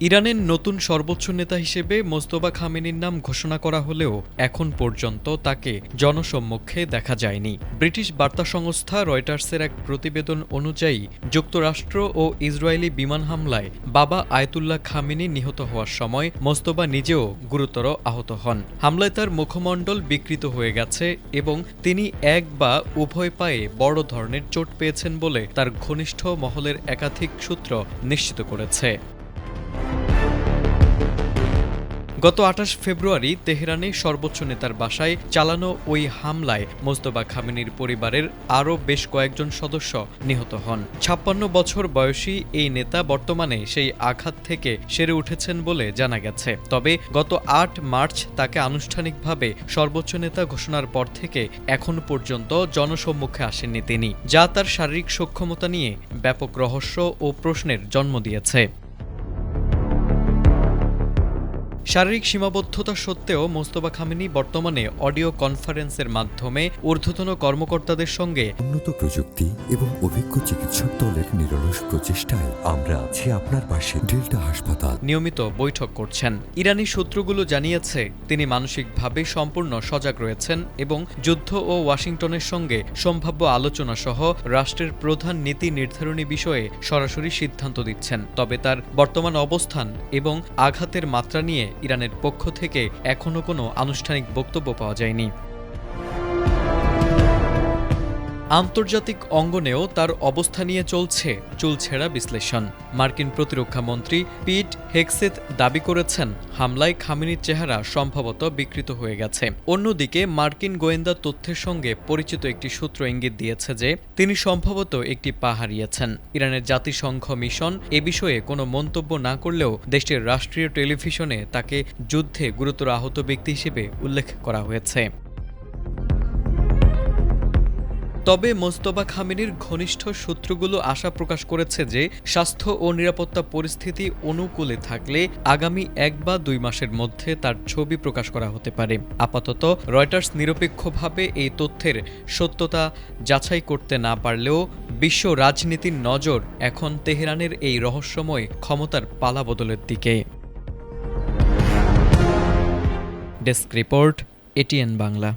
ইরানের নতুন সর্বোচ্চ নেতা হিসেবে মোস্তফা খামেনির নাম ঘোষণা করা হলেও এখন পর্যন্ত তাকে জনসম্মুখে দেখা যায়নি। ব্রিটিশ বার্তা সংস্থা রয়টার্সের এক প্রতিবেদন অনুযায়ী যুক্তরাষ্ট্র ও ইসরায়েলি বিমান হামলায় বাবা আয়াতুল্লাহ খামেনি নিহত হওয়ার সময় মোস্তফা নিজেও গুরুতর আহত হন। হামলায় তার মুখমণ্ডল বিকৃত হয়ে গেছে এবং তিনি এক বা উভয় পায়ে বড় ধরনের চোট পেয়েছেন বলে তার ঘনিষ্ঠ মহলের একাধিক সূত্র নিশ্চিত করেছে। গত ২৮ ফেব্রুয়ারি তেহরানে সর্বোচ্চ নেতার বাসায় চালানো ওই হামলায় মোস্তফা খামেনির পরিবারের আরও বেশ কয়েকজন সদস্য নিহত হন। ৫৬ বছর বয়সী এই নেতা বর্তমানে সেই আঘাত থেকে সেরে উঠেছেন বলে জানা গেছে। তবে গত ৮ মার্চ তাকে আনুষ্ঠানিকভাবে সর্বোচ্চ নেতা ঘোষণার পর থেকে এখন পর্যন্ত জনসম্মুখে আসেননি তিনি, যা তার শারীরিক সক্ষমতা নিয়ে ব্যাপক রহস্য ও প্রশ্নের জন্ম দিয়েছে। শারীরিক সীমাবদ্ধতা সত্ত্বেও মোস্তফা খামেনি বর্তমানে অডিও কনফারেন্সের মাধ্যমে ঊর্ধ্বতন কর্মকর্তাদের সঙ্গে উন্নত প্রযুক্তি এবং অভিজ্ঞ চিকিৎসক দলের নিরলস প্রচেষ্টায় আমরা আছি আপনার পাশে। ডেল্টা হাসপাতাল নিয়মিত বৈঠক করছেন। ইরানি সূত্রগুলো জানিয়েছে তিনি মানসিকভাবে সম্পূর্ণ সজাগ রয়েছেন এবং যুদ্ধ ও ওয়াশিংটনের সঙ্গে সম্ভাব্য আলোচনা সহ রাষ্ট্রের প্রধান নীতি নির্ধারণী বিষয়ে সরাসরি সিদ্ধান্ত দিচ্ছেন। তবে তার বর্তমান অবস্থান এবং আঘাতের মাত্রা নিয়ে ইরানের পক্ষ থেকে এখনও কোনো আনুষ্ঠানিক বক্তব্য পাওয়া যায়নি। আন্তর্জাতিক অঙ্গনেও তার অবস্থা নিয়ে চলছে চুলছেড়া বিশ্লেষণ। মার্কিন প্রতিরক্ষা মন্ত্রী পিট হেগসেথ দাবি করেছেন হামলায় খামেনির চেহারা সম্ভবত বিকৃত হয়ে গেছে। অন্যদিকে মার্কিন গোয়েন্দা তথ্যের সঙ্গে পরিচিত একটি সূত্র ইঙ্গিত দিয়েছে যে তিনি সম্ভবত একটি পা হারিয়েছেন। ইরানের জাতিসংঘ মিশন এ বিষয়ে কোনো মন্তব্য না করলেও দেশটির রাষ্ট্রীয় টেলিভিশনে তাকে যুদ্ধে গুরুতর আহত ব্যক্তি হিসেবে উল্লেখ করা হয়েছে। তবে মোস্তফা খামেনির ঘনিষ্ঠ সূত্রগুলো আশা প্রকাশ করেছে যে স্বাস্থ্য ও নিরাপত্তা পরিস্থিতি অনুকূলে থাকলে আগামী ১ বা ২ মাসের মধ্যে তার ছবি প্রকাশ করা হতে পারে। আপাতত রয়টার্স নিরপেক্ষভাবে এই তথ্যের সত্যতা যাচাই করতে না পারলেও বিশ্ব রাজনীতির নজর এখন তেহরানের এই রহস্যময় ক্ষমতার পালাবদলের দিকে। Desk report, ATN Bangla.